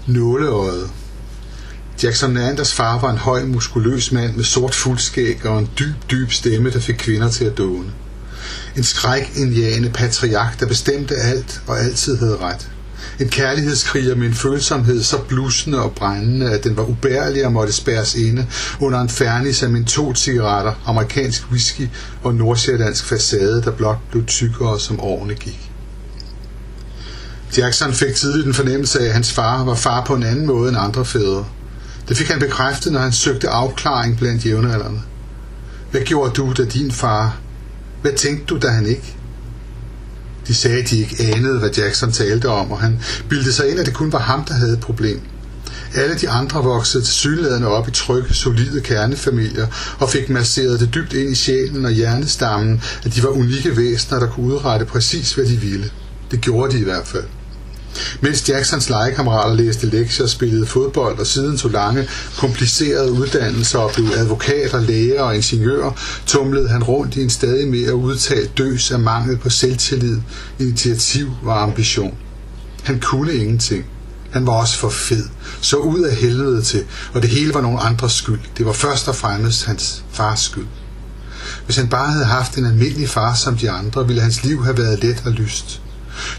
Nåleøjet. Jackson Leanders far var en høj, muskuløs mand med sort fuldskæg og en dyb stemme, der fik kvinder til at dåne. En skrækindjagende patriark, der bestemte alt og altid havde ret. En kærlighedskriger med en følsomhed så blussende og brændende, at den var ubærlig og måtte spærres inde under en fernis af mentolcigaretter, amerikansk whisky og nordsjællandsk facade, der blot blev tykkere som årene gik. Jackson fik tidligt en fornemmelse af, at hans far var far på en anden måde end andre fædre. Det fik han bekræftet, når han søgte afklaring blandt jævnaldrende. Hvad gjorde du, da din far? Hvad tænkte du, da han ikke? De sagde, at de ikke anede, hvad Jackson talte om, og han bildte sig ind, at det kun var ham, der havde et problem. Alle de andre voksede tilsyneladende op i trygge, solide kernefamilier og fik masseret det dybt ind i sjælen og hjernestammen, at de var unikke væsener, der kunne udrette præcis, hvad de ville. Det gjorde de i hvert fald. Mens Jacksons legekammerater læste lektier, spillede fodbold og siden tog lange, komplicerede uddannelser og blev advokater, læger og ingeniører, tumlede han rundt i en stadig mere udtalt døs af mangel på selvtillid, initiativ og ambition. Han kunne ingenting. Han var også for fed, så ud af helvede til, og det hele var nogen andres skyld. Det var først og fremmest hans fars skyld. Hvis han bare havde haft en almindelig far som de andre, ville hans liv have været let og lyst.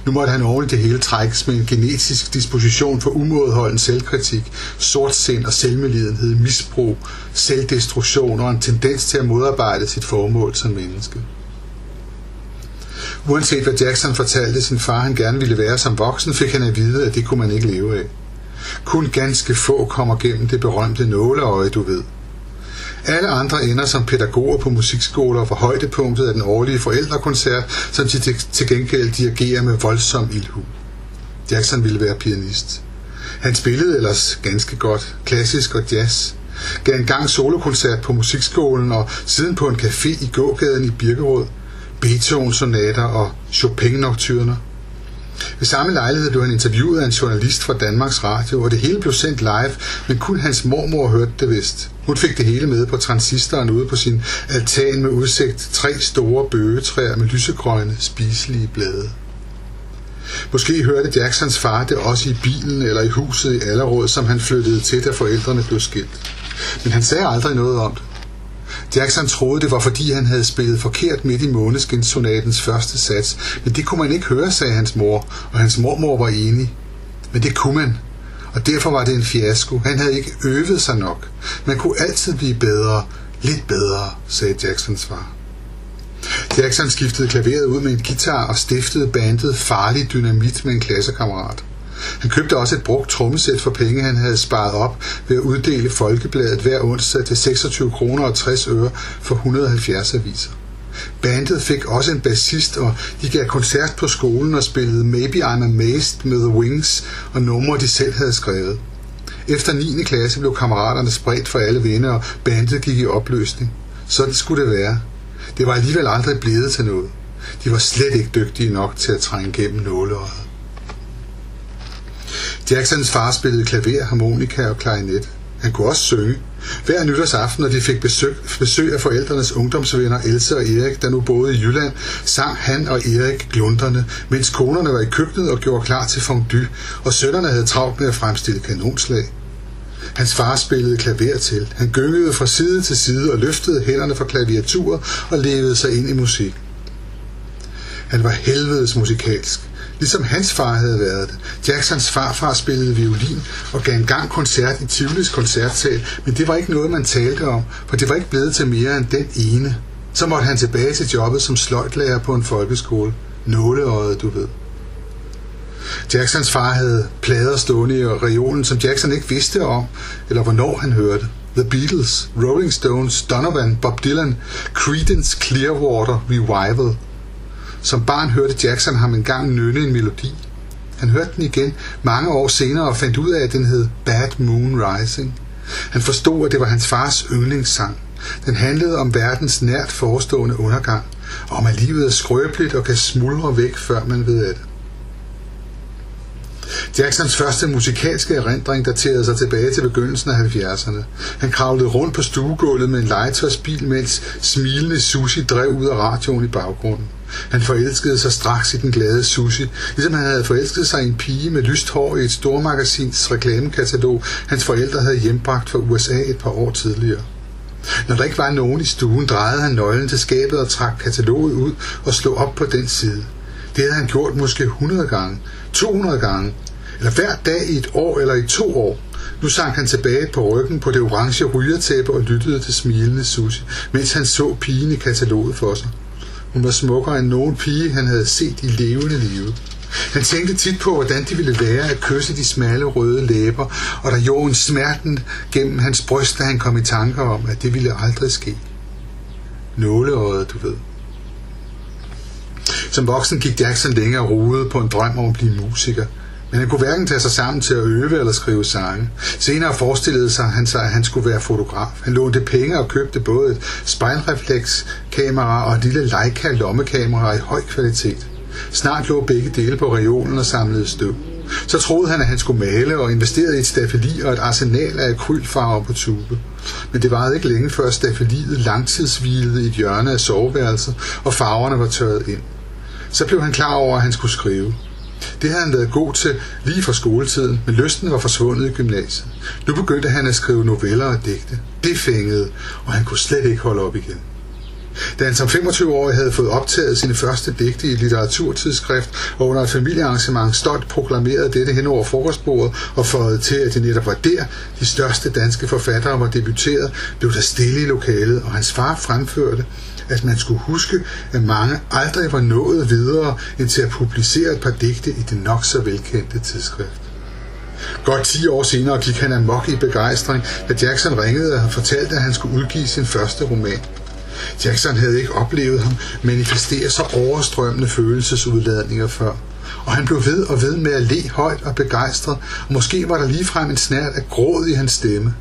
Nu måtte han oven i det hele trækkes med en genetisk disposition for umådeholden selvkritik, sortsind og selvmedlidenhed, misbrug, selvdestruktion og en tendens til at modarbejde sit formål som menneske. Uanset hvad Jackson fortalte sin far, han gerne ville være som voksen, fik han at vide, at det kunne man ikke leve af. Kun ganske få kommer gennem det berømte nåleøje, du ved. Alle andre ender som pædagoger på musikskoler for højdepunktet af den årlige forældrekoncert, som de til gengæld dirigerer med voldsom ildhu. Jackson ville være pianist. Han spillede ellers ganske godt, klassisk og jazz, gav engang solokoncert på musikskolen og siden på en café i gågaden i Birkerød, Beethoven-sonater og Chopin-nocturner. Ved samme lejlighed blev han interviewet af en journalist fra Danmarks Radio, og det hele blev sendt live, men kun hans mormor hørte det vist. Hun fik det hele med på transistoren ude på sin altan med udsigt 3 store bøgetræer med lysegrønne, spiselige blade. Måske hørte Jacksons far det også i bilen eller i huset i Allerød, som han flyttede til, da forældrene blev skilt. Men han sagde aldrig noget om det. Jackson troede, det var fordi han havde spillet forkert midt i Måneskinssonatens første sats, men det kunne man ikke høre, sagde hans mor, og hans mormor var enig. Men det kunne man, og derfor var det en fiasko. Han havde ikke øvet sig nok. Man kunne altid blive bedre, lidt bedre, sagde Jacksons far. Jackson skiftede klaveret ud med en guitar og stiftede bandet Farlig Dynamit med en klassekammerat. Han købte også et brugt trommesæt for penge, han havde sparet op ved at uddele Folkebladet hver onsdag til 26 kroner og 60 øre for 170 aviser. Bandet fik også en bassist, og de gav koncert på skolen og spillede Maybe I'm Amazed med The Wings og numre, de selv havde skrevet. Efter 9. klasse blev kammeraterne spredt for alle vinde, og bandet gik i opløsning. Sådan skulle det være. Det var alligevel aldrig blevet til noget. De var slet ikke dygtige nok til at trænge gennem nåleøjet. Jacksons far spillede klaver, harmonika og klarinet. Han kunne også synge. Hver nytårsaften, når de fik besøg af forældrenes ungdomsvenner Else og Erik, der nu boede i Jylland, sang han og Erik glunderne, mens konerne var i køkkenet og gjorde klar til fondue, og sønnerne havde travlt med at fremstille kanonslag. Hans far spillede klaver til. Han gyngede fra side til side og løftede hænderne fra klaviaturet og levede sig ind i musik. Han var helvedes musikalsk, ligesom hans far havde været det. Jacksons farfar spillede violin og gav engang koncert i Tivolis koncertsal, men det var ikke noget, man talte om, for det var ikke blevet til mere end den ene. Så måtte han tilbage til jobbet som sløjtlærer på en folkeskole. Nåleøjet, du ved. Jacksons far havde plader stående i reolen, som Jackson ikke vidste om, eller hvornår han hørte. The Beatles, Rolling Stones, Donovan, Bob Dylan, Creedence Clearwater Revival. Som barn hørte Jackson ham engang nynne en melodi. Han hørte den igen mange år senere og fandt ud af, at den hed Bad Moon Rising. Han forstod, at det var hans fars yndlingssang. Den handlede om verdens nært forestående undergang, og om at livet er skrøbeligt og kan smuldre væk, før man ved af det. Jacksons første musikalske erindring daterede sig tilbage til begyndelsen af 70'erne. Han kravlede rundt på stuegulvet med en legetøjsbil, mens smilende Susie drev ud af radioen i baggrunden. Han forelskede sig straks i den glade Susie, ligesom han havde forelsket sig i en pige med lyst hår i et stormagasins reklamekatalog, hans forældre havde hjembragt fra USA et par år tidligere. Når der ikke var nogen i stuen, drejede han nøglen til skabet og trak kataloget ud og slog op på den side. Det havde han gjort måske 100 gange, 200 gange, eller hver dag i et år eller i 2 år. Nu sank han tilbage på ryggen på det orange rygertæppe og lyttede til smilende Susie, mens han så pigen i kataloget for sig. Hun var smukkere end nogen pige, han havde set i levende live. Han tænkte tit på, hvordan det ville være at kysse de smalle røde læber, og der gjorde en smerten gennem hans bryst, da han kom i tanker om, at det ville aldrig ske. Nåleøjet, du ved. Som voksen gik Jackson længere rodet på en drøm om at blive musiker, men han kunne hverken tage sig sammen til at øve eller skrive sange. Senere forestillede han sig, at han skulle være fotograf. Han lånte penge og købte både et spejlreflekskamera og et lille Leica lommekamera i høj kvalitet. Snart lå begge dele på reolen og samlede støv. Så troede han, at han skulle male og investerede i et stafeli og et arsenal af akrylfarver på tube. Men det varede ikke længe før stafeliet langtidshvilede i et hjørne af soveværelset, og farverne var tørret ind. Så blev han klar over, at han skulle skrive. Det havde han været god til lige fra skoletiden, men lysten var forsvundet i gymnasiet. Nu begyndte han at skrive noveller og digte. Det fængede, og han kunne slet ikke holde op igen. Da han som 25-årig havde fået optaget sine første digte i et litteraturtidsskrift, og under et familiearrangement stolt proklamerede dette hen over frokostbordet og føjede til, at det netop var der, de største danske forfattere var debuteret, blev der stille i lokalet, og hans far fremførte, at man skulle huske, at mange aldrig var nået videre end til at publicere et par digte i det nok så velkendte tidsskrift. Godt 10 år senere gik han amok i begejstring, da Jackson ringede og fortalte, at han skulle udgive sin første roman. Jackson havde ikke oplevet ham manifestere så overstrømmende følelsesudladninger før, og han blev ved og ved med at le højt og begejstret, og måske var der ligefrem en snert af gråd i hans stemme.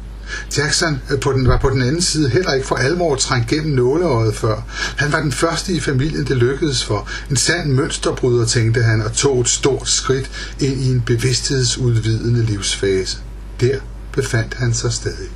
Jackson var på den anden side heller ikke for alvor trængt gennem nåleøjet før. Han var den første i familien, det lykkedes for. En sand mønsterbryder, tænkte han, og tog et stort skridt ind i en bevidsthedsudvidende livsfase. Der befandt han sig stadig.